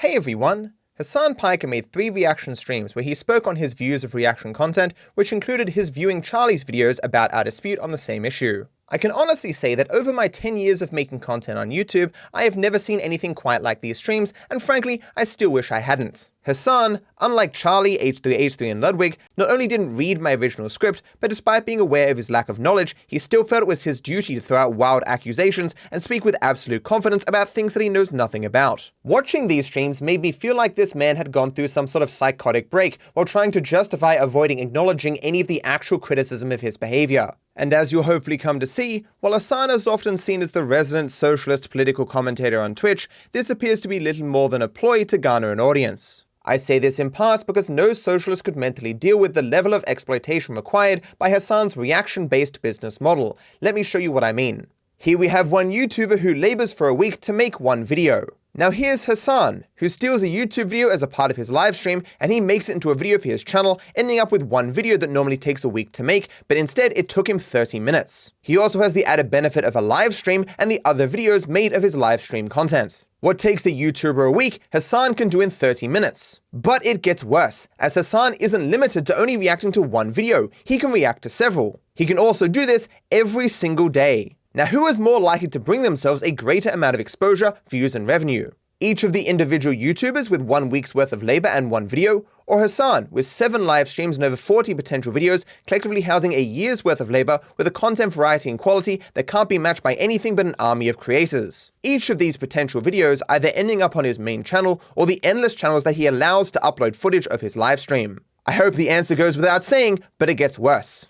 Hey everyone! Hasan Piker made 3 reaction streams where he spoke on his views of reaction content, which included his viewing Charlie's videos about our dispute on the same issue. I can honestly say that over my 10 years of making content on YouTube, I have never seen anything quite like these streams, and frankly, I still wish I hadn't. Hasan, unlike Charlie, H3H3 and Ludwig, not only didn't read my original script, but despite being aware of his lack of knowledge, he still felt it was his duty to throw out wild accusations and speak with absolute confidence about things that he knows nothing about. Watching these streams made me feel like this man had gone through some sort of psychotic break while trying to justify avoiding acknowledging any of the actual criticism of his behavior. And as you'll hopefully come to see, while Hasan is often seen as the resident socialist political commentator on Twitch, this appears to be little more than a ploy to garner an audience. I say this in part because no socialist could mentally deal with the level of exploitation required by Hasan's reaction-based business model. Let me show you what I mean. Here we have one YouTuber who labors for a week to make one video. Now here's Hasan, who steals a YouTube video as a part of his livestream, and he makes it into a video for his channel, ending up with one video that normally takes a week to make, but instead it took him 30 minutes. He also has the added benefit of a live stream and the other videos made of his live stream content. What takes a YouTuber a week, Hasan can do in 30 minutes. But it gets worse, as Hasan isn't limited to only reacting to one video, he can react to several. He can also do this every single day. Now, who is more likely to bring themselves a greater amount of exposure, views, and revenue? Each of the individual YouTubers with 1 week's worth of labor and one video, or Hasan with 7 live streams and over 40 potential videos, collectively housing a year's worth of labor with a content variety and quality that can't be matched by anything but an army of creators. Each of these potential videos either ending up on his main channel or the endless channels that he allows to upload footage of his live stream. I hope the answer goes without saying, but it gets worse.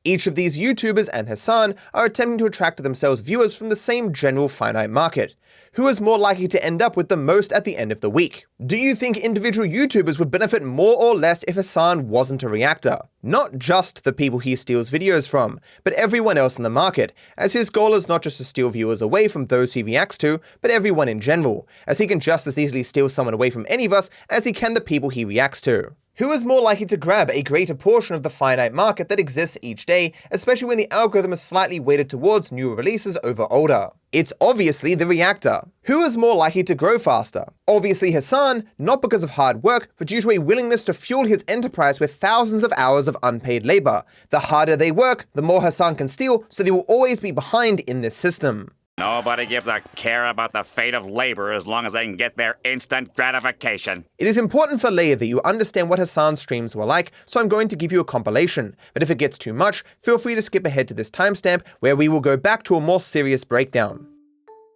Each of these YouTubers and Hasan are attempting to attract to themselves viewers from the same general finite market. Who is more likely to end up with the most at the end of the week? Do you think individual YouTubers would benefit more or less if Hasan wasn't a reactor? Not just the people he steals videos from, but everyone else in the market, as his goal is not just to steal viewers away from those he reacts to, but everyone in general, as he can just as easily steal someone away from any of us as he can the people he reacts to. Who is more likely to grab a greater portion of the finite market that exists each day, especially when the algorithm is slightly weighted towards newer releases over older? It's obviously the reactor. Who is more likely to grow faster? Obviously Hasan, not because of hard work, but due to a willingness to fuel his enterprise with thousands of hours of unpaid labor. The harder they work, the more Hasan can steal, so they will always be behind in this system. Nobody gives a care about the fate of labor as long as they can get their instant gratification. It is important for Leia that you understand what Hasan's streams were like, so I'm going to give you a compilation, but if it gets too much, feel free to skip ahead to this timestamp where we will go back to a more serious breakdown.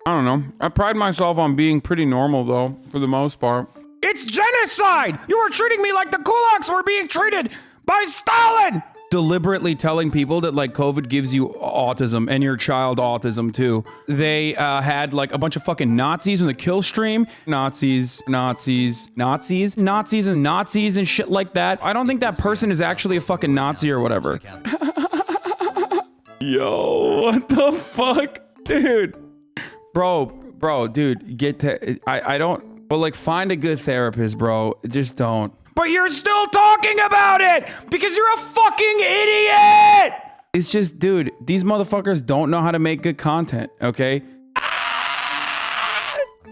I don't know. I pride myself on being pretty normal though, for the most part. It's genocide! You are treating me like the kulaks were being treated by Stalin! Deliberately telling people that like COVID gives you autism and your child autism too. They had like a bunch of fucking Nazis in the kill stream. Nazis and shit like that. I don't think that person is actually a fucking Nazi or whatever. Yo, what the fuck? Dude. Bro, dude, I don't, but like find a good therapist, bro. Just don't. But you're still talking about it because you're a fucking idiot! It's just, dude, these motherfuckers don't know how to make good content, okay?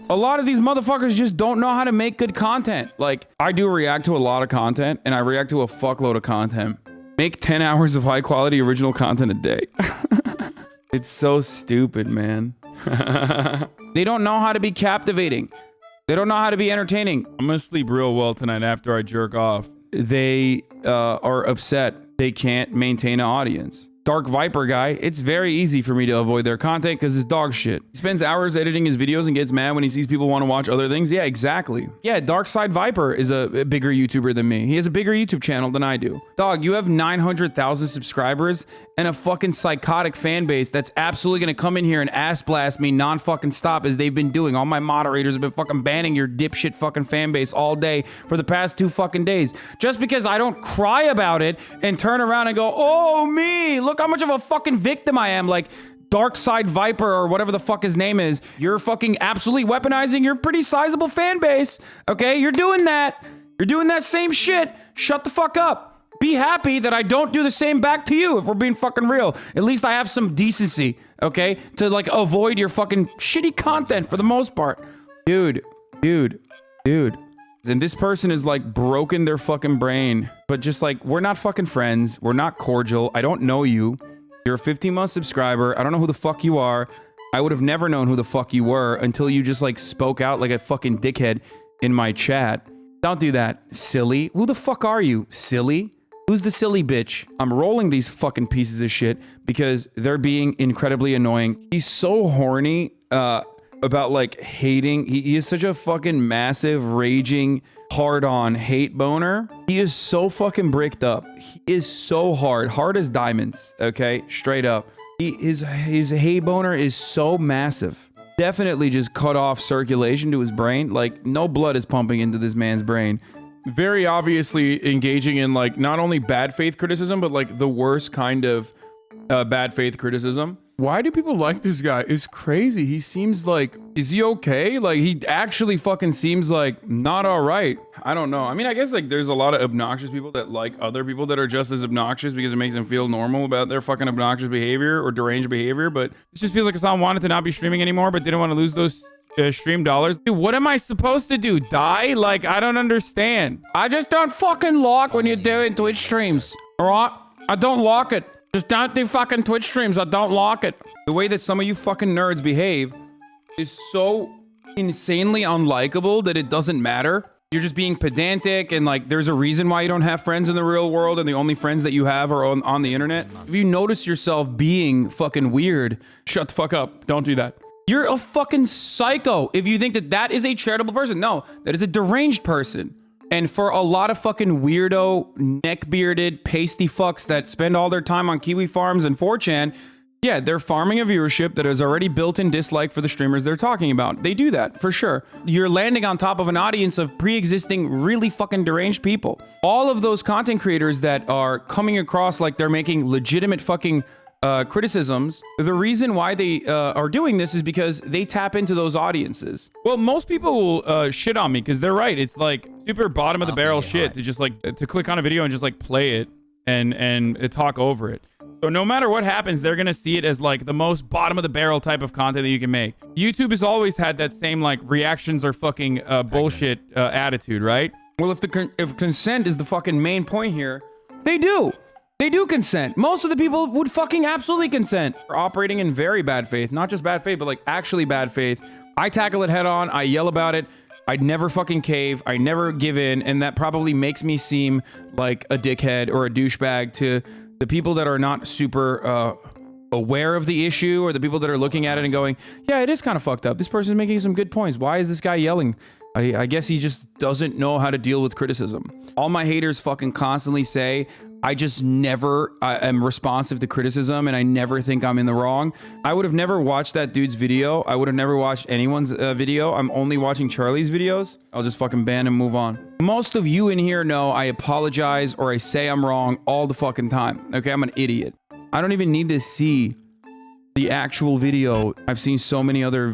A lot of these motherfuckers just don't know how to make good content. Like, I do react to a lot of content, and I react to a fuckload of content. Make 10 hours of high quality original content a day. It's so stupid, man. They don't know how to be captivating. They don't know how to be entertaining. I'm gonna sleep real well tonight after I jerk off. They are upset they can't maintain an audience. Dark Viper guy, it's very easy for me to avoid their content because it's dog shit. He spends hours editing his videos and gets mad when he sees people want to watch other things. Yeah, exactly. Yeah, Dark Side Viper is a bigger YouTuber than me. He has a bigger YouTube channel than I do. Dog, you have 900,000 subscribers and a fucking psychotic fan base that's absolutely gonna come in here and ass blast me non-fucking stop as they've been doing. All my moderators have been fucking banning your dipshit fucking fan base all day for the past 2 fucking days. Just because I don't cry about it and turn around and go, oh me, look how much of a fucking victim I am. Like Dark Side Viper or whatever the fuck his name is. You're fucking absolutely weaponizing your pretty sizable fan base. Okay, you're doing that. You're doing that same shit. Shut the fuck up. Be happy that I don't do the same back to you, if we're being fucking real. At least I have some decency, okay? To like avoid your fucking shitty content for the most part. Dude, Dude. And this person is like broken their fucking brain, but just like, we're not fucking friends. We're not cordial. I don't know you. You're a 15-month subscriber. I don't know who the fuck you are. I would have never known who the fuck you were until you just like spoke out like a fucking dickhead in my chat. Don't do that, silly. Who the fuck are you, silly? Who's the silly bitch? I'm rolling these fucking pieces of shit because they're being incredibly annoying. He's so horny about like hating. He is such a fucking massive, raging, hard-on hate boner. He is so fucking bricked up. He is so hard as diamonds, okay? Straight up. His hate boner is so massive. Definitely just cut off circulation to his brain. Like, no blood is pumping into this man's brain. Very obviously engaging in like not only bad faith criticism, but like the worst kind of bad faith criticism. Why do people like this guy? It's crazy. He seems like, is he okay? Like, he actually fucking seems like not all right. I don't know. I mean, I guess like there's a lot of obnoxious people that like other people that are just as obnoxious because it makes them feel normal about their fucking obnoxious behavior or deranged behavior. But it just feels like Hasan wanted to not be streaming anymore, but didn't want to lose those stream dollars. Dude, what am I supposed to do? Die? Like, I don't understand. I just don't fucking lock when you're doing Twitch streams. All right? I don't lock it. Just don't do fucking Twitch streams. I don't lock it. The way that some of you fucking nerds behave is so insanely unlikable that it doesn't matter. You're just being pedantic and like there's a reason why you don't have friends in the real world and the only friends that you have are on the internet. If you notice yourself being fucking weird, shut the fuck up. Don't do that. You're a fucking psycho if you think that that is a charitable person. No, that is a deranged person. And for a lot of fucking weirdo, neck-bearded, pasty fucks that spend all their time on Kiwi farms and 4chan, yeah, they're farming a viewership that has already built-in dislike for the streamers they're talking about. They do that, for sure. You're landing on top of an audience of pre-existing, really fucking deranged people. All of those content creators that are coming across like they're making legitimate fucking criticisms, the reason why they are doing this is because they tap into those audiences. Well, most people will shit on me because they're right. It's like super bottom of the barrel shit to just like to click on a video and just like play it and talk over it. So no matter what happens, they're gonna see it as like the most bottom of the barrel type of content that you can make. YouTube has always had that same like reactions are fucking bullshit attitude, right? Well, if consent is the fucking main point here, they do. They do consent. Most of the people would fucking absolutely consent. We're operating in very bad faith. Not just bad faith, but like actually bad faith. I tackle it head on. I yell about it. I'd never fucking cave. I never give in. And that probably makes me seem like a dickhead or a douchebag to the people that are not super aware of the issue, or the people that are looking at it and going, yeah, it is kind of fucked up. This person's making some good points. Why is this guy yelling? I guess he just doesn't know how to deal with criticism. All my haters fucking constantly say, I just never am responsive to criticism and I never think I'm in the wrong. I would have never watched that dude's video. I would have never watched anyone's video. I'm only watching Charlie's videos. I'll just fucking ban and move on. Most of you in here know I apologize or I say I'm wrong all the fucking time. Okay, I'm an idiot. I don't even need to see the actual video. I've seen so many other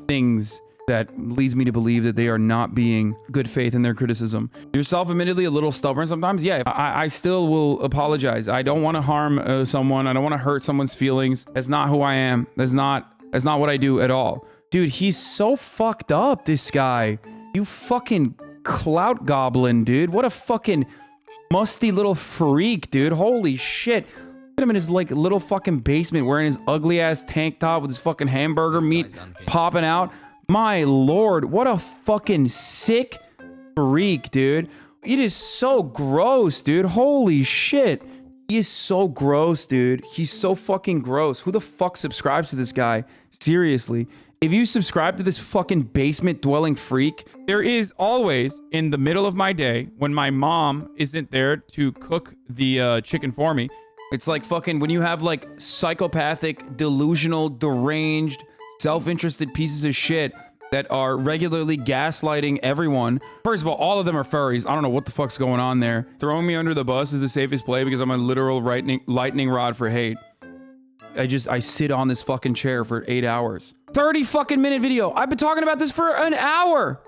things that leads me to believe that they are not being good faith in their criticism. Yourself, admittedly, a little stubborn sometimes. Yeah, I still will apologize. I don't want to harm someone. I don't want to hurt someone's feelings. That's not who I am. That's not what I do at all. Dude, he's so fucked up, this guy. You fucking clout goblin, dude. What a fucking musty little freak, dude. Holy shit. Look at him in his like little fucking basement wearing his ugly ass tank top with his fucking hamburger meat popping out. My lord, what a fucking sick freak, dude. It is so gross, dude. Holy shit. He is so gross, dude. He's so fucking gross. Who the fuck subscribes to this guy? Seriously. If you subscribe to this fucking basement dwelling freak, there is always in the middle of my day when my mom isn't there to cook the chicken for me. It's like fucking when you have like psychopathic, delusional, deranged, self-interested pieces of shit that are regularly gaslighting everyone. First of all of them are furries. I don't know what the fuck's going on there. Throwing me under the bus is the safest play because I'm a literal lightning rod for hate. I sit on this fucking chair for 8 hours. 30 fucking minute video. I've been talking about this for an hour.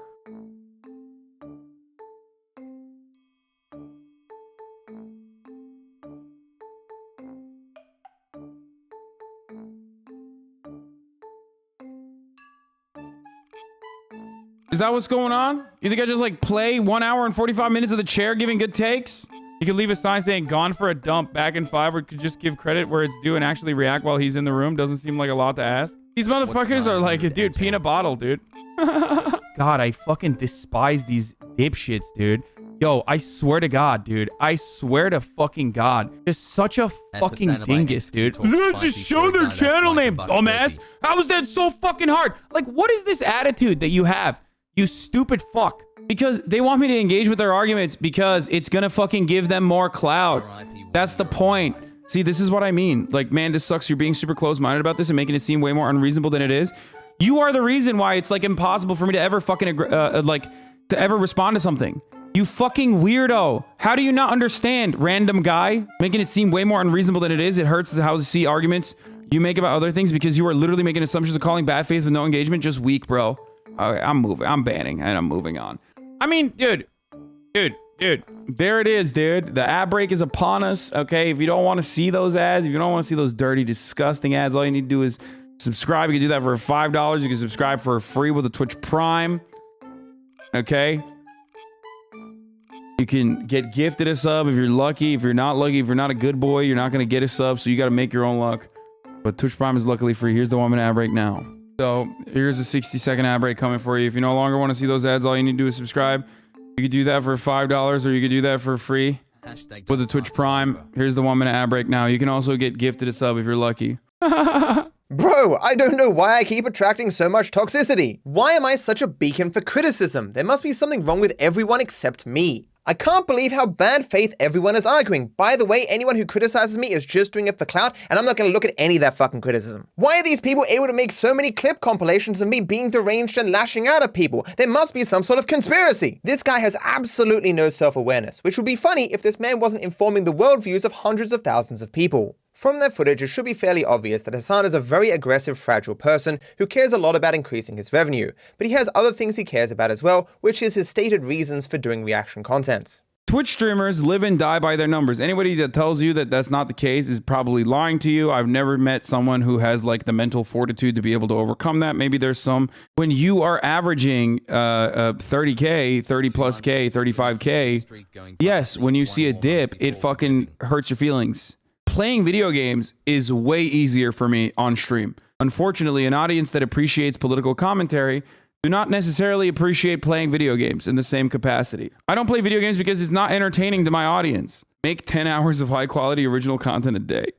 Is that what's going on? You think I just like play 1 hour and 45 minutes of the chair giving good takes? You could leave a sign saying gone for a dump back in 5, or could just give credit where it's due and actually react while he's in the room. Doesn't seem like a lot to ask. These motherfuckers are like, dude, peanut bottle, dude. God, I fucking despise these dipshits, dude. Yo, I swear to God, dude. I swear to fucking God. Just such a fucking dingus, dude. Just show their channel name, dumbass. How is that so fucking hard? Like, what is this attitude that you have? You stupid fuck. Because they want me to engage with their arguments because it's gonna fucking give them more clout. That's the point. See, this is what I mean. Like, man, this sucks. You're being super close-minded about this and making it seem way more unreasonable than it is. You are the reason why it's like impossible for me to ever fucking to ever respond to something. You fucking weirdo. How do you not understand, random guy? Making it seem way more unreasonable than it is. It hurts how to see arguments you make about other things because you are literally making assumptions of calling bad faith with no engagement. Just weak, bro. Okay, I'm moving. I'm banning and I'm moving on. I mean, dude. There it is, dude. The ad break is upon us. Okay, if you don't want to see those ads, if you don't want to see those dirty, disgusting ads, all you need to do is subscribe. You can do that for $5. You can subscribe for free with a Twitch Prime. Okay. You can get gifted a sub if you're lucky. If you're not lucky, if you're not a good boy, you're not going to get a sub. So you got to make your own luck. But Twitch Prime is luckily free. Here's the 1 minute ad break now. So here's a 60-second ad break coming for you. If you no longer want to see those ads, all you need to do is subscribe. You could do that for $5 or you could do that for free with the Twitch Prime. Here's the 1 minute ad break now. You can also get gifted a sub if you're lucky. Bro, I don't know why I keep attracting so much toxicity. Why am I such a beacon for criticism? There must be something wrong with everyone except me. I can't believe how bad faith everyone is arguing. By the way, anyone who criticizes me is just doing it for clout, and I'm not going to look at any of that fucking criticism. Why are these people able to make so many clip compilations of me being deranged and lashing out at people? There must be some sort of conspiracy. This guy has absolutely no self-awareness, which would be funny if this man wasn't informing the worldviews of hundreds of thousands of people. From that footage, it should be fairly obvious that Hasan is a very aggressive, fragile person who cares a lot about increasing his revenue, but he has other things he cares about as well, which is his stated reasons for doing reaction content. Twitch streamers live and die by their numbers. Anybody that tells you that that's not the case is probably lying to you. I've never met someone who has like the mental fortitude to be able to overcome that. Maybe there's some. When you are averaging 30K, 30 plus K, 35K, yes, when you see a dip, it fucking hurts your feelings. Playing video games is way easier for me on stream. Unfortunately, an audience that appreciates political commentary do not necessarily appreciate playing video games in the same capacity. I don't play video games because it's not entertaining to my audience. Make 10 hours of high quality original content a day.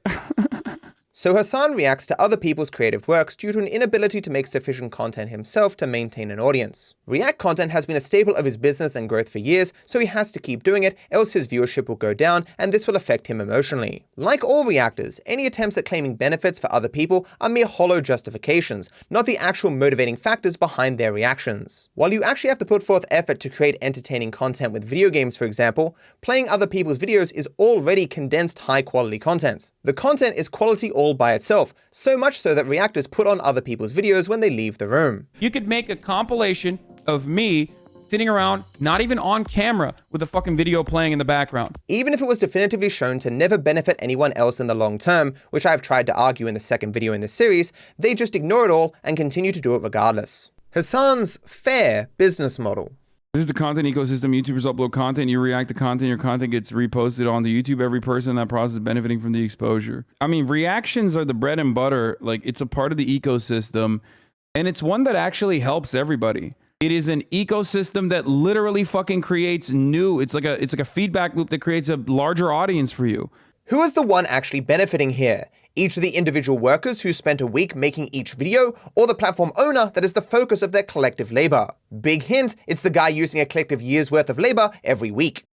So Hasan reacts to other people's creative works due to an inability to make sufficient content himself to maintain an audience. React content has been a staple of his business and growth for years, so he has to keep doing it, else his viewership will go down, and this will affect him emotionally. Like all reactors, any attempts at claiming benefits for other people are mere hollow justifications, not the actual motivating factors behind their reactions. While you actually have to put forth effort to create entertaining content with video games, for example, playing other people's videos is already condensed high-quality content. The content is quality all by itself, so much so that reactors put on other people's videos when they leave the room. You could make a compilation of me sitting around, not even on camera, with a fucking video playing in the background. Even if it was definitively shown to never benefit anyone else in the long term, which I've tried to argue in the second video in this series, they just ignore it all and continue to do it regardless. Hasan's fair business model. This is the content ecosystem. YouTubers upload content, you react to content, your content gets reposted onto YouTube. Every person in that process is benefiting from the exposure. I mean, reactions are the bread and butter. Like, it's a part of the ecosystem, and it's one that actually helps everybody. It is an ecosystem that literally fucking creates new, it's like a feedback loop that creates a larger audience for you. Who is the one actually benefiting here? Each of the individual workers who spent a week making each video, or the platform owner that is the focus of their collective labor? Big hint, it's the guy using a collective year's worth of labor every week.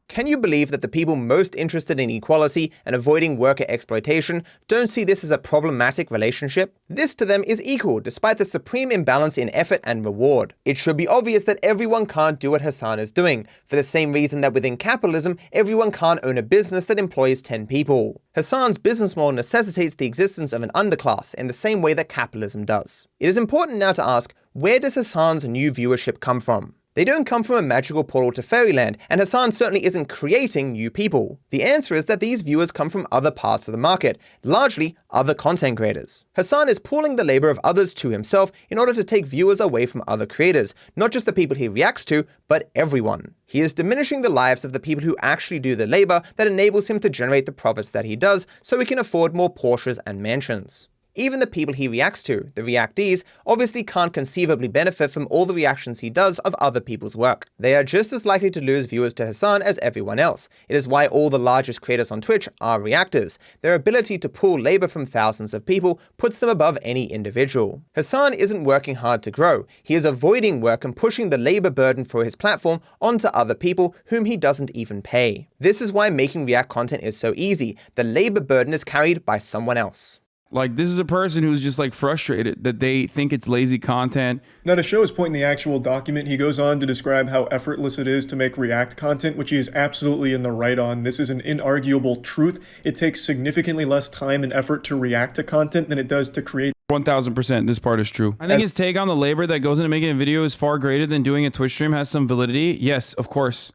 Can you believe that the people most interested in equality and avoiding worker exploitation don't see this as a problematic relationship? This to them is equal, despite the supreme imbalance in effort and reward. It should be obvious that everyone can't do what Hasan is doing, for the same reason that within capitalism, everyone can't own a business that employs 10 people. Hasan's business model necessitates the existence of an underclass in the same way that capitalism does. It is important now to ask, where does Hasan's new viewership come from? They don't come from a magical portal to fairyland, and Hasan certainly isn't creating new people. The answer is that these viewers come from other parts of the market, largely other content creators. Hasan is pooling the labor of others to himself in order to take viewers away from other creators, not just the people he reacts to, but everyone. He is diminishing the lives of the people who actually do the labor that enables him to generate the profits that he does, so he can afford more Porsches and mansions. Even the people he reacts to, the reactees, obviously can't conceivably benefit from all the reactions he does of other people's work. They are just as likely to lose viewers to Hasan as everyone else. It is why all the largest creators on Twitch are reactors. Their ability to pool labor from thousands of people puts them above any individual. Hasan isn't working hard to grow. He is avoiding work and pushing the labor burden for his platform onto other people whom he doesn't even pay. This is why making React content is so easy. The labor burden is carried by someone else. Like, this is a person who's just like frustrated that they think it's lazy content. Now, to show his point in the actual document, he goes on to describe how effortless it is to make React content, which he is absolutely in the right on. This is an inarguable truth. It takes significantly less time and effort to react to content than it does to create. 1000%, this part is true. I think his take on the labor that goes into making a video is far greater than doing a Twitch stream has some validity. Yes, of course.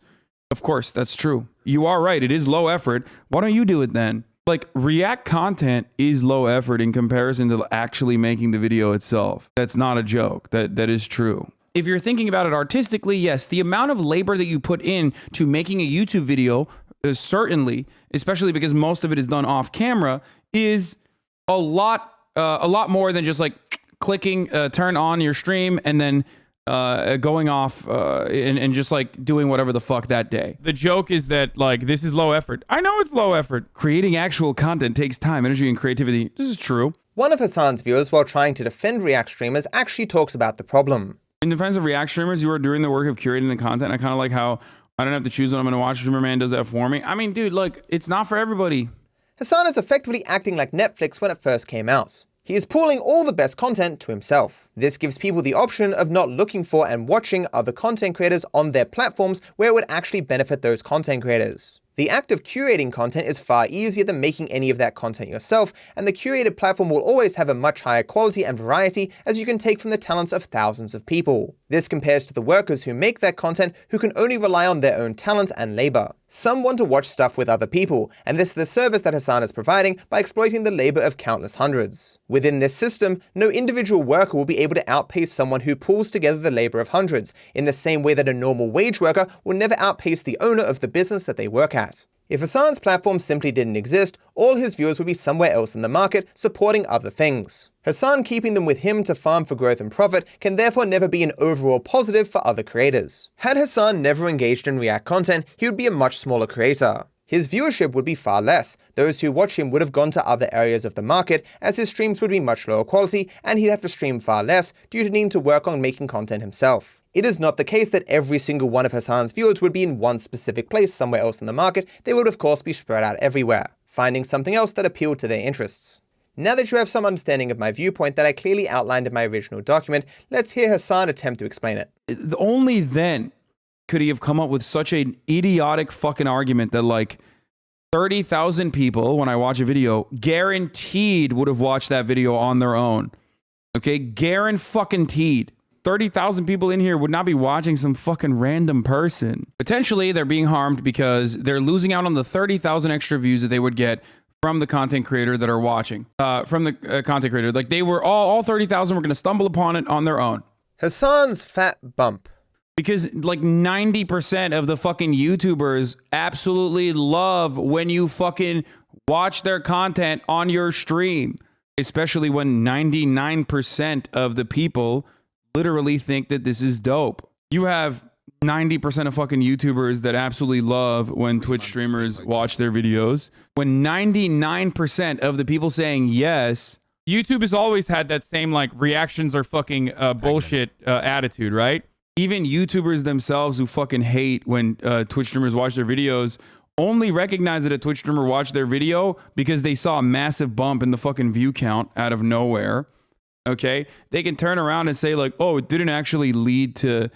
Of course, that's true. You are right. It is low effort. Why don't you do it then? Like, React content is low effort in comparison to actually making the video itself. That's not a joke. That is true. If you're thinking about it artistically, yes, the amount of labor that you put in to making a YouTube video is certainly, especially because most of it is done off camera, is a lot more than just like clicking turn on your stream and then going off and just like doing whatever the fuck that day. The joke is that like this is low effort. I know it's low effort. Creating actual content takes time, energy, and creativity. This is true. One of Hasan's viewers, while trying to defend React streamers, actually talks about the problem. In defense of React streamers, you are doing the work of curating the content. I kind of like how I don't have to choose what I'm going to watch. Streamer Man does that for me. I mean, dude, look, it's not for everybody. Hasan is effectively acting like Netflix when it first came out. He is pooling all the best content to himself. This gives people the option of not looking for and watching other content creators on their platforms where it would actually benefit those content creators. The act of curating content is far easier than making any of that content yourself, and the curated platform will always have a much higher quality and variety as you can take from the talents of thousands of people. This compares to the workers who make that content who can only rely on their own talent and labor. Some want to watch stuff with other people, and this is the service that Hasan is providing by exploiting the labor of countless hundreds. Within this system, no individual worker will be able to outpace someone who pulls together the labor of hundreds, in the same way that a normal wage worker will never outpace the owner of the business that they work at. If Hasan's platform simply didn't exist, all his viewers would be somewhere else in the market supporting other things. Hasan keeping them with him to farm for growth and profit can therefore never be an overall positive for other creators. Had Hasan never engaged in React content, he would be a much smaller creator. His viewership would be far less. Those who watch him would have gone to other areas of the market, as his streams would be much lower quality and he'd have to stream far less due to needing to work on making content himself. It is not the case that every single one of Hasan's viewers would be in one specific place somewhere else in the market. They would of course be spread out everywhere, finding something else that appealed to their interests. Now that you have some understanding of my viewpoint that I clearly outlined in my original document, let's hear Hasan attempt to explain it. Only then could he have come up with such an idiotic fucking argument that like 30,000 people, when I watch a video, guaranteed would have watched that video on their own. Okay, guaranteed. 30,000 people in here would not be watching some fucking random person. Potentially, they're being harmed because they're losing out on the 30,000 extra views that they would get from the content creator that are watching. From the content creator. Like, they were all 30,000 were going to stumble upon it on their own. Hasan's fat bump. Because like 90% of the fucking YouTubers absolutely love when you fucking watch their content on your stream. Especially when 99% of the people literally think that this is dope. You have 90% of fucking YouTubers that absolutely love when Twitch streamers watch their videos. When 99% of the people saying yes, YouTube has always had that same like reactions are fucking bullshit attitude, right? Even YouTubers themselves who fucking hate when Twitch streamers watch their videos only recognize that a Twitch streamer watched their video because they saw a massive bump in the fucking view count out of nowhere. Okay, they can turn around and say like, oh, it didn't actually lead to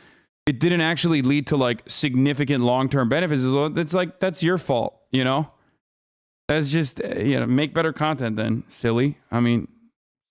like significant long-term benefits. It's like, that's your fault, you know? That's just, make better content then, silly. I mean,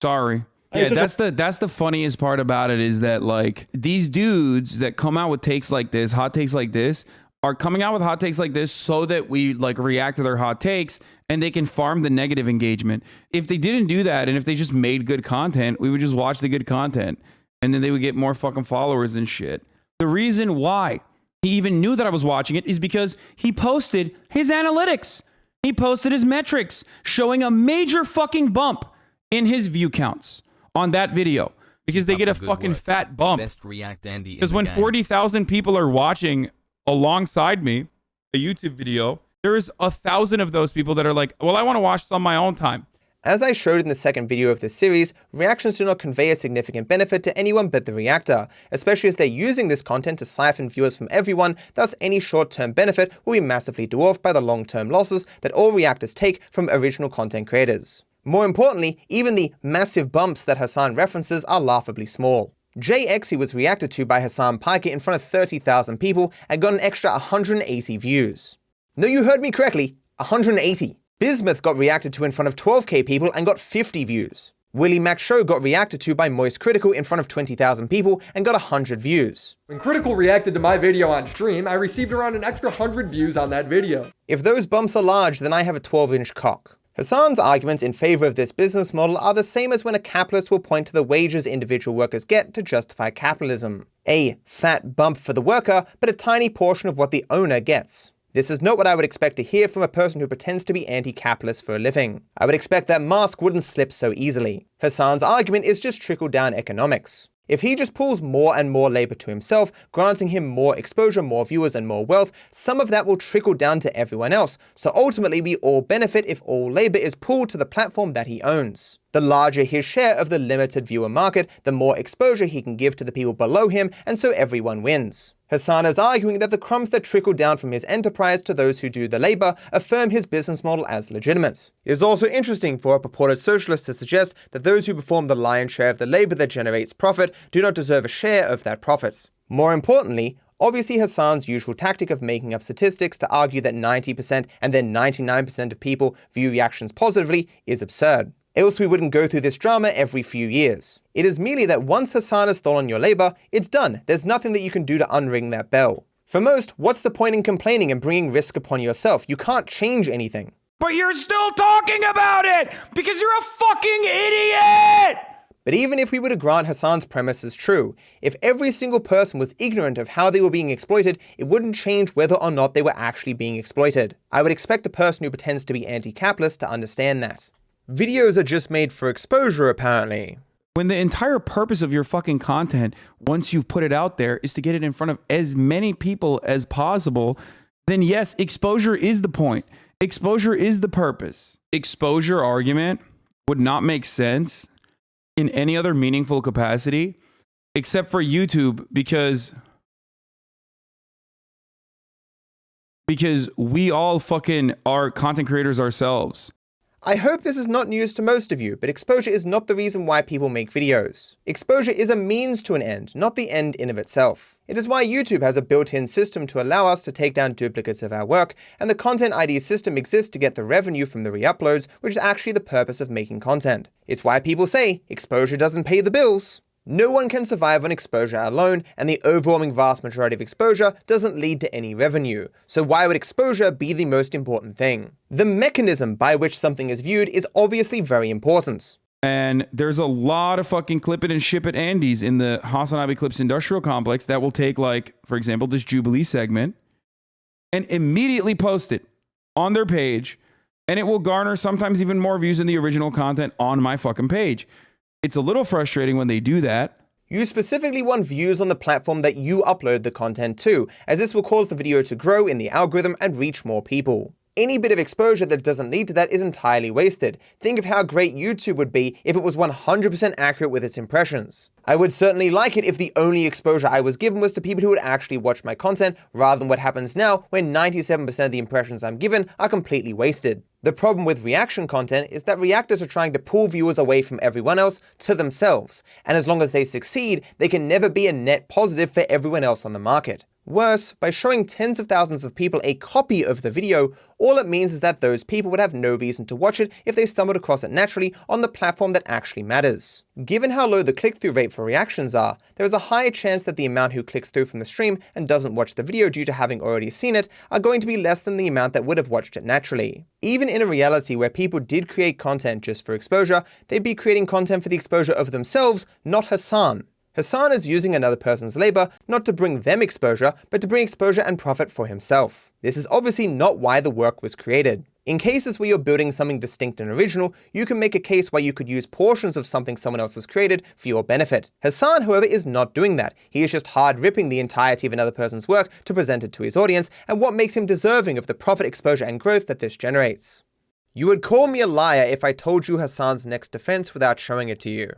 sorry. Yeah, that's the funniest part about it is that like these dudes that come out with takes like this, hot takes like this, are coming out with hot takes like this so that we like react to their hot takes and they can farm the negative engagement. If they didn't do that and if they just made good content, we would just watch the good content and then they would get more fucking followers and shit. The reason why he even knew that I was watching it is because he posted his analytics. He posted his metrics showing a major fucking bump in his view counts on that video because they get a fucking fat bump. Because when 40,000 people are watching alongside me a YouTube video, there's 1,000 of those people that are like, well, I want to watch this on my own time. As I showed in the second video of this series, reactions do not convey a significant benefit to anyone but the reactor, especially as they're using this content to siphon viewers from everyone, thus any short-term benefit will be massively dwarfed by the long-term losses that all reactors take from original content creators. More importantly, even the massive bumps that Hasan references are laughably small. JXE was reacted to by Hasan Piker in front of 30,000 people and got an extra 180 views. No, you heard me correctly, 180. Bismuth got reacted to in front of 12k people and got 50 views. Willie Mac Show got reacted to by Moist Critical in front of 20,000 people and got 100 views. When Critical reacted to my video on stream, I received around an extra 100 views on that video. If those bumps are large, then I have a 12-inch cock. Hasan's arguments in favor of this business model are the same as when a capitalist will point to the wages individual workers get to justify capitalism. A fat bump for the worker, but a tiny portion of what the owner gets. This is not what I would expect to hear from a person who pretends to be anti-capitalist for a living. I would expect that mask wouldn't slip so easily. Hasan's argument is just trickle-down economics. If he just pulls more and more labor to himself, granting him more exposure, more viewers, and more wealth, some of that will trickle down to everyone else, so ultimately we all benefit if all labor is pulled to the platform that he owns. The larger his share of the limited viewer market, the more exposure he can give to the people below him, and so everyone wins. Hasan is arguing that the crumbs that trickle down from his enterprise to those who do the labor affirm his business model as legitimate. It is also interesting for a purported socialist to suggest that those who perform the lion's share of the labor that generates profit do not deserve a share of that profit. More importantly, obviously Hasan's usual tactic of making up statistics to argue that 90% and then 99% of people view reactions positively is absurd. Else we wouldn't go through this drama every few years. It is merely that once Hasan has stolen your labor, it's done. There's nothing that you can do to unring that bell. For most, what's the point in complaining and bringing risk upon yourself? You can't change anything. But you're still talking about it because you're a fucking idiot! But even if we were to grant Hasan's premise as true, if every single person was ignorant of how they were being exploited, it wouldn't change whether or not they were actually being exploited. I would expect a person who pretends to be anti-capitalist to understand that. Videos are just made for exposure, apparently. When the entire purpose of your fucking content, once you've put it out there, is to get it in front of as many people as possible, then yes, exposure is the point. Exposure is the purpose. Exposure argument would not make sense in any other meaningful capacity except for YouTube because we all fucking are content creators ourselves. I hope this is not news to most of you, but exposure is not the reason why people make videos. Exposure is a means to an end, not the end in of itself. It is why YouTube has a built-in system to allow us to take down duplicates of our work, and the Content ID system exists to get the revenue from the re-uploads, which is actually the purpose of making content. It's why people say, exposure doesn't pay the bills. No one can survive on exposure alone, and the overwhelming vast majority of exposure doesn't lead to any revenue. So why would exposure be the most important thing? The mechanism by which something is viewed is obviously very important. And there's a lot of fucking clip it and ship it Andes in the Hasan Clips industrial complex that will take, like, for example, this Jubilee segment and immediately post it on their page, and it will garner sometimes even more views than the original content on my fucking page. It's a little frustrating when they do that. You specifically want views on the platform that you upload the content to, as this will cause the video to grow in the algorithm and reach more people. Any bit of exposure that doesn't lead to that is entirely wasted. Think of how great YouTube would be if it was 100% accurate with its impressions. I would certainly like it if the only exposure I was given was to people who would actually watch my content, rather than what happens now when 97% of the impressions I'm given are completely wasted. The problem with reaction content is that reactors are trying to pull viewers away from everyone else to themselves, and as long as they succeed, they can never be a net positive for everyone else on the market. Worse, by showing tens of thousands of people a copy of the video, all it means is that those people would have no reason to watch it if they stumbled across it naturally on the platform that actually matters. Given how low the click-through rate for reactions are, there is a higher chance that the amount who clicks through from the stream and doesn't watch the video due to having already seen it are going to be less than the amount that would have watched it naturally. Even in a reality where people did create content just for exposure, they'd be creating content for the exposure of themselves, not Hasan. Hasan is using another person's labor not to bring them exposure, but to bring exposure and profit for himself. This is obviously not why the work was created. In cases where you're building something distinct and original, you can make a case why you could use portions of something someone else has created for your benefit. Hasan, however, is not doing that. He is just hard ripping the entirety of another person's work to present it to his audience, and what makes him deserving of the profit, exposure, and growth that this generates. You would call me a liar if I told you Hasan's next defense without showing it to you.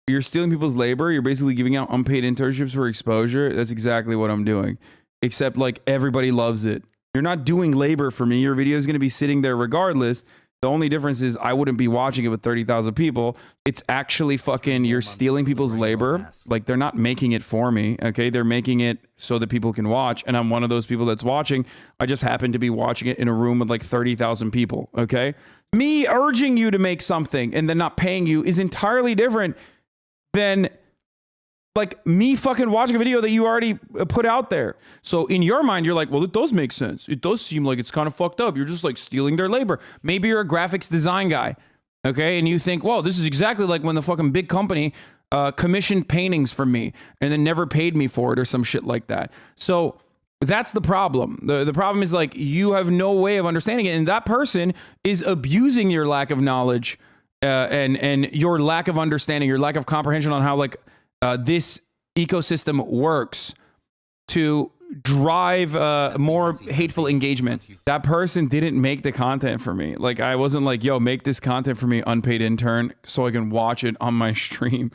You're stealing people's labor. You're basically giving out unpaid internships for exposure. That's exactly what I'm doing. Except like everybody loves it. You're not doing labor for me. Your video is going to be sitting there regardless. The only difference is I wouldn't be watching it with 30,000 people. It's actually fucking, you're stealing people's labor. Like they're not making it for me. Okay. They're making it so that people can watch. And I'm one of those people that's watching. I just happen to be watching it in a room with like 30,000 people. Okay. Me urging you to make something and then not paying you is entirely different than like me fucking watching a video that you already put out there. So in your mind, you're like, well, it does make sense. It does seem like it's kind of fucked up. You're just like stealing their labor. Maybe you're a graphics design guy. Okay. And you think, well, this is exactly like when the fucking big company commissioned paintings from me and then never paid me for it or some shit like that. So that's the problem. The problem is like you have no way of understanding it. And that person is abusing your lack of knowledge and your lack of understanding, your lack of comprehension on how like this ecosystem works to drive more hateful engagement. That person didn't make the content for me. Like I wasn't like, yo, make this content for me, unpaid intern, so I can watch it on my stream.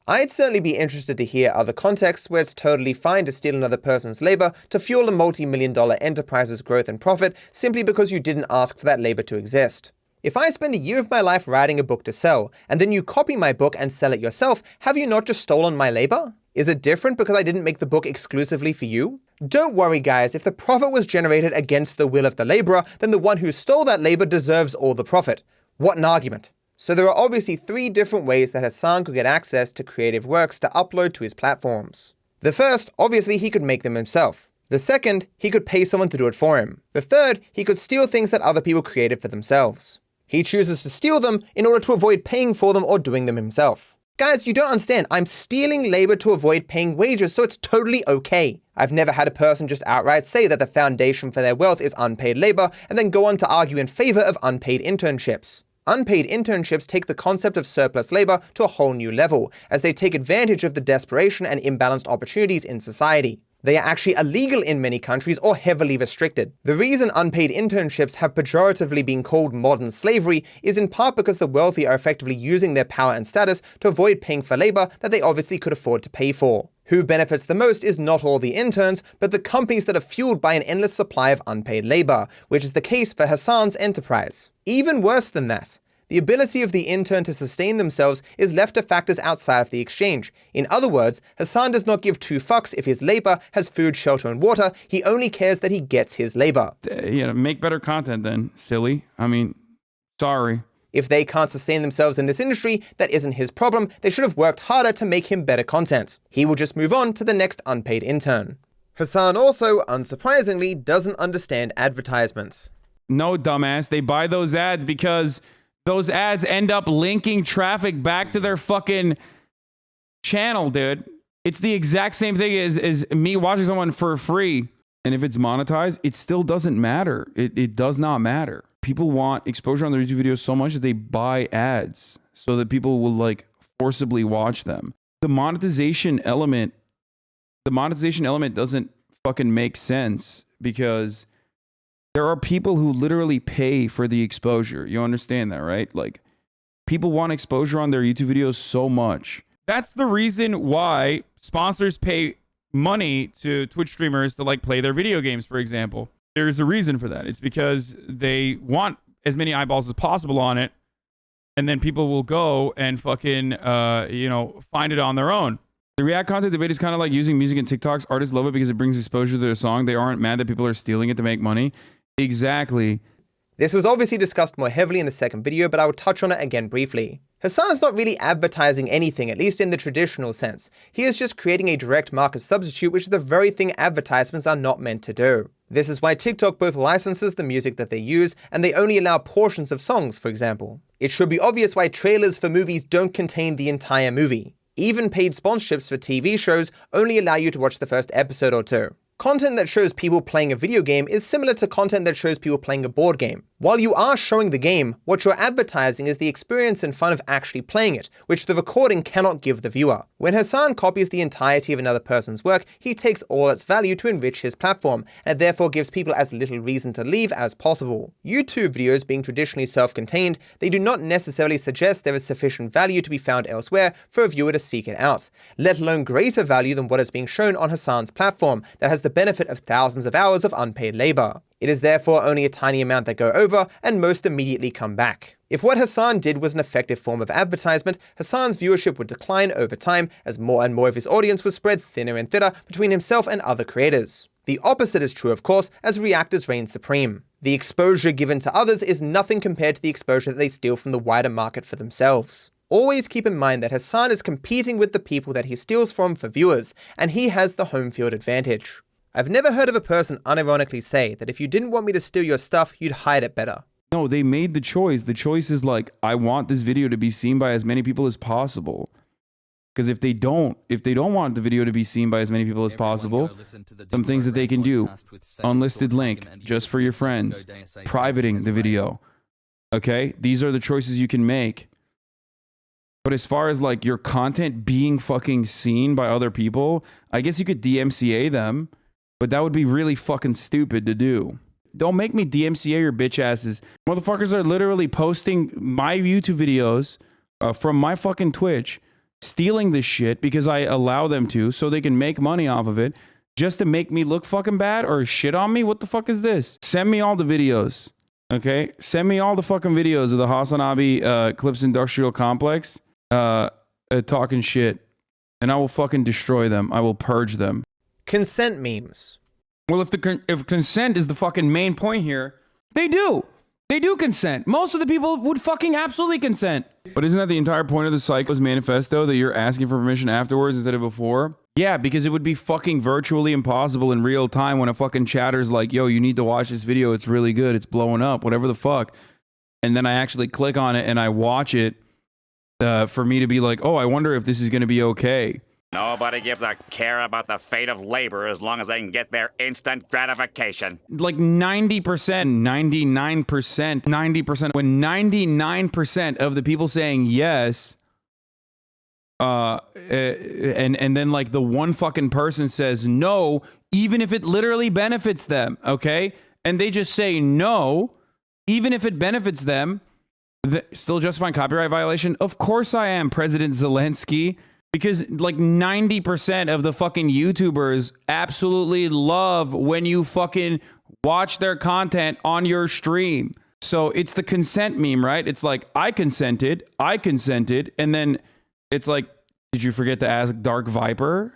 I'd certainly be interested to hear other contexts where it's totally fine to steal another person's labor to fuel a multi-million-dollar enterprise's growth and profit simply because you didn't ask for that labor to exist. If I spend a year of my life writing a book to sell, and then you copy my book and sell it yourself, have you not just stolen my labor? Is it different because I didn't make the book exclusively for you? Don't worry guys, if the profit was generated against the will of the laborer, then the one who stole that labor deserves all the profit. What an argument. So there are obviously 3 different ways that Hasan could get access to creative works to upload to his platforms. The first, obviously he could make them himself. The second, he could pay someone to do it for him. The third, he could steal things that other people created for themselves. He chooses to steal them in order to avoid paying for them or doing them himself. Guys, you don't understand. I'm stealing labor to avoid paying wages, so it's totally okay. I've never had a person just outright say that the foundation for their wealth is unpaid labor and then go on to argue in favor of unpaid internships. Unpaid internships take the concept of surplus labor to a whole new level, as they take advantage of the desperation and imbalanced opportunities in society. They are actually illegal in many countries or heavily restricted. The reason unpaid internships have pejoratively been called modern slavery is in part because the wealthy are effectively using their power and status to avoid paying for labor that they obviously could afford to pay for. Who benefits the most is not all the interns, but the companies that are fueled by an endless supply of unpaid labor, which is the case for Hasan's enterprise. Even worse than that, the ability of the intern to sustain themselves is left to factors outside of the exchange. In other words, Hasan does not give 2 fucks if his labor has food, shelter, and water. He only cares that he gets his labor. Yeah, make better content then, silly. I mean, sorry. If they can't sustain themselves in this industry, that isn't his problem. They should have worked harder to make him better content. He will just move on to the next unpaid intern. Hasan also, unsurprisingly, doesn't understand advertisements. No, dumbass. They buy those ads because those ads end up linking traffic back to their fucking channel, dude. It's the exact same thing as me watching someone for free. And if it's monetized, it still doesn't matter. It does not matter. People want exposure on their YouTube videos so much that they buy ads so that people will like forcibly watch them. The monetization element doesn't fucking make sense because there are people who literally pay for the exposure. You understand that, right? Like, people want exposure on their YouTube videos so much. That's the reason why sponsors pay money to Twitch streamers to like play their video games, for example. There's a reason for that. It's because they want as many eyeballs as possible on it, and then people will go and fucking, find it on their own. The React content debate is kind of like using music in TikToks. Artists love it because it brings exposure to their song. They aren't mad that people are stealing it to make money. Exactly. This was obviously discussed more heavily in the second video, but I will touch on it again briefly. Hasan is not really advertising anything, at least in the traditional sense. He is just creating a direct market substitute, which is the very thing advertisements are not meant to do. This is why TikTok both licenses the music that they use, and they only allow portions of songs, for example. It should be obvious why trailers for movies don't contain the entire movie. Even paid sponsorships for TV shows only allow you to watch the first episode or two. Content that shows people playing a video game is similar to content that shows people playing a board game. While you are showing the game, what you're advertising is the experience and fun of actually playing it, which the recording cannot give the viewer. When Hasan copies the entirety of another person's work, he takes all its value to enrich his platform, and therefore gives people as little reason to leave as possible. YouTube videos being traditionally self-contained, they do not necessarily suggest there is sufficient value to be found elsewhere for a viewer to seek it out, let alone greater value than what is being shown on Hasan's platform that has the benefit of thousands of hours of unpaid labor. It is therefore only a tiny amount that go over, and most immediately come back. If what Hasan did was an effective form of advertisement, Hasan's viewership would decline over time as more and more of his audience was spread thinner and thinner between himself and other creators. The opposite is true, of course, as reactors reign supreme. The exposure given to others is nothing compared to the exposure that they steal from the wider market for themselves. Always keep in mind that Hasan is competing with the people that he steals from for viewers, and he has the home field advantage. I've never heard of a person unironically say that if you didn't want me to steal your stuff, you'd hide it better. No, they made the choice. The choice is like, I want this video to be seen by as many people as possible. Because if they don't want the video to be seen by as many people as possible, some things that they can do: unlisted link just for your friends, privating the video. Okay, these are the choices you can make. But as far as like your content being fucking seen by other people, I guess you could DMCA them, but that would be really fucking stupid to do. Don't make me DMCA your bitch asses. Motherfuckers are literally posting my YouTube videos from my fucking Twitch, stealing this shit because I allow them to, so they can make money off of it, just to make me look fucking bad or shit on me. What the fuck is this? Send me all the videos, okay? Send me all the fucking videos of the Hasan Abi Clips Industrial Complex talking shit, and I will fucking destroy them. I will purge them. Consent memes. Well, if consent is the fucking main point here, they do consent. Most of the people would fucking absolutely consent. But isn't that the entire point of the Psycho's manifesto, that you're asking for permission afterwards instead of before? Yeah, because it would be fucking virtually impossible in real time when a fucking chatter's like, yo, you need to watch this video, it's really good, it's blowing up, whatever the fuck. And then I actually click on it and I watch it for me to be like, oh, I wonder if this is going to be okay. Nobody gives a care about the fate of labor as long as they can get their instant gratification. Like 90%, 99%, 90%. When 99% of the people saying yes, and then like the one fucking person says no, even if it literally benefits them, okay? And they just say no, even if it benefits them, still justifying copyright violation? Of course I am, President Zelensky. Because like 90% of the fucking YouTubers absolutely love when you fucking watch their content on your stream. So it's the consent meme, right? It's like, I consented. And then it's like, did you forget to ask Dark Viper?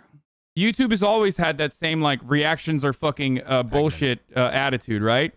YouTube has always had that same like reactions are fucking bullshit attitude, right?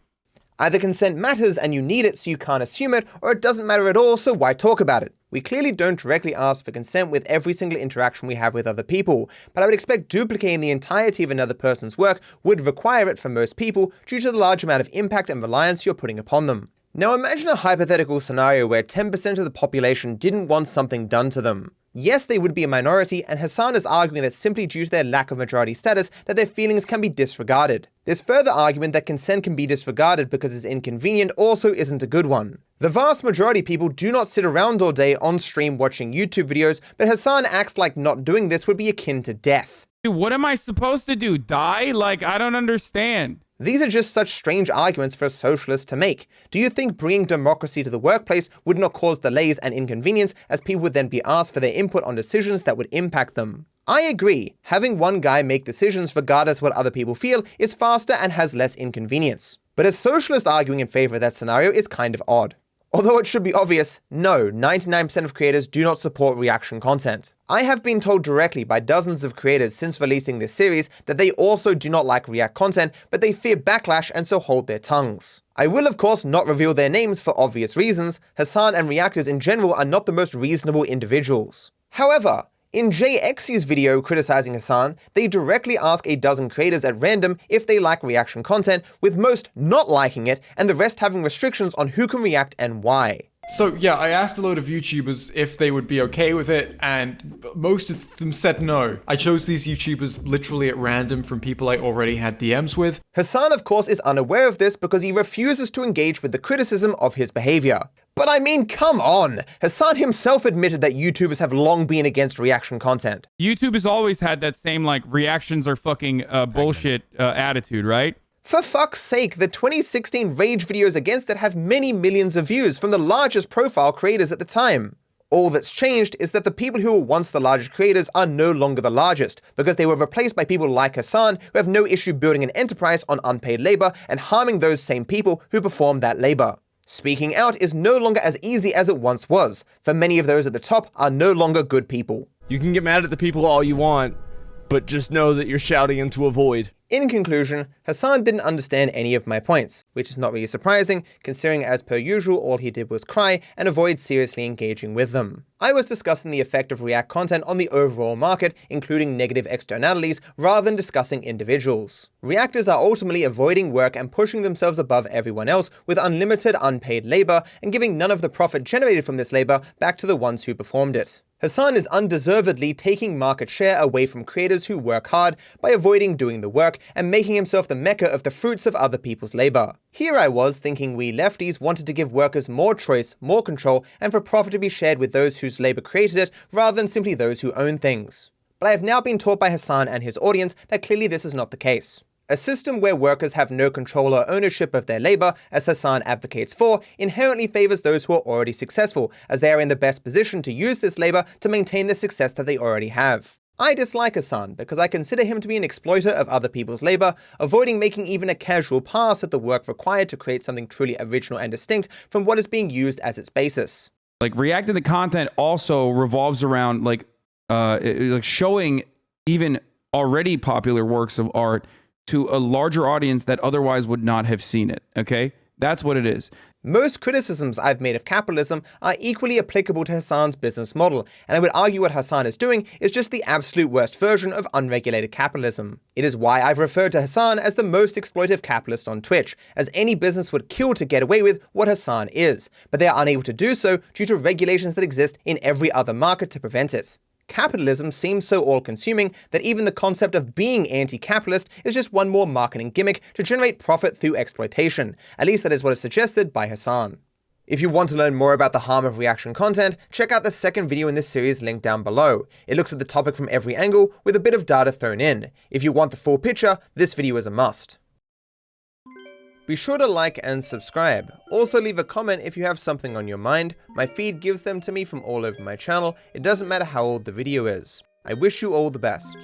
Either consent matters and you need it so you can't assume it, or it doesn't matter at all, so why talk about it? We clearly don't directly ask for consent with every single interaction we have with other people, but I would expect duplicating the entirety of another person's work would require it for most people due to the large amount of impact and reliance you're putting upon them. Now imagine a hypothetical scenario where 10% of the population didn't want something done to them. Yes, they would be a minority, and Hasan is arguing that simply due to their lack of majority status, that their feelings can be disregarded. This further argument that consent can be disregarded because it's inconvenient also isn't a good one. The vast majority of people do not sit around all day on stream watching YouTube videos, but Hasan acts like not doing this would be akin to death. Dude, what am I supposed to do? Die? Like, I don't understand. These are just such strange arguments for a socialist to make. Do you think bringing democracy to the workplace would not cause delays and inconvenience, as people would then be asked for their input on decisions that would impact them? I agree, having one guy make decisions regardless of what other people feel is faster and has less inconvenience. But a socialist arguing in favor of that scenario is kind of odd. Although it should be obvious, no, 99% of creators do not support reaction content. I have been told directly by dozens of creators since releasing this series that they also do not like React content, but they fear backlash and so hold their tongues. I will of course not reveal their names for obvious reasons. Hasan and reactors in general are not the most reasonable individuals. However, in JX's video criticizing Hasan, they directly ask a dozen creators at random if they like reaction content, with most not liking it and the rest having restrictions on who can react and why. So yeah, I asked a load of YouTubers if they would be okay with it, and most of them said no. I chose these YouTubers literally at random from people I already had DMs with. Hasan of course is unaware of this because he refuses to engage with the criticism of his behavior. But I mean, come on! Hasan himself admitted that YouTubers have long been against reaction content. YouTube has always had that same, like, reactions are fucking bullshit attitude, right? For fuck's sake, the 2016 rage videos against it have many millions of views from the largest profile creators at the time. All that's changed is that the people who were once the largest creators are no longer the largest, because they were replaced by people like Hasan who have no issue building an enterprise on unpaid labor and harming those same people who perform that labor. Speaking out is no longer as easy as it once was, for many of those at the top are no longer good people. You can get mad at the people all you want, but just know that you're shouting into a void. In conclusion, Hasan didn't understand any of my points, which is not really surprising, considering as per usual all he did was cry and avoid seriously engaging with them. I was discussing the effect of React content on the overall market, including negative externalities, rather than discussing individuals. Reactors are ultimately avoiding work and pushing themselves above everyone else with unlimited unpaid labor and giving none of the profit generated from this labor back to the ones who performed it. Hasan is undeservedly taking market share away from creators who work hard by avoiding doing the work and making himself the mecca of the fruits of other people's labor. Here I was thinking we lefties wanted to give workers more choice, more control, and for profit to be shared with those whose labor created it rather than simply those who own things. But I have now been taught by Hasan and his audience that clearly this is not the case. A system where workers have no control or ownership of their labor, as Hasan advocates for, inherently favors those who are already successful, as they are in the best position to use this labor to maintain the success that they already have. I dislike Hasan because I consider him to be an exploiter of other people's labor, avoiding making even a casual pass at the work required to create something truly original and distinct from what is being used as its basis. Like, reacting the content also revolves around like showing even already popular works of art to a larger audience that otherwise would not have seen it, okay? That's what it is. Most criticisms I've made of capitalism are equally applicable to Hasan's business model, and I would argue what Hasan is doing is just the absolute worst version of unregulated capitalism. It is why I've referred to Hasan as the most exploitive capitalist on Twitch, as any business would kill to get away with what Hasan is, but they are unable to do so due to regulations that exist in every other market to prevent it. Capitalism seems so all-consuming that even the concept of being anti-capitalist is just one more marketing gimmick to generate profit through exploitation. At least that is what is suggested by Hasan. If you want to learn more about the harm of reaction content, check out the second video in this series linked down below. It looks at the topic from every angle with a bit of data thrown in. If you want the full picture, this video is a must. Be sure to like and subscribe. Also leave a comment if you have something on your mind. My feed gives them to me from all over my channel. It doesn't matter how old the video is. I wish you all the best.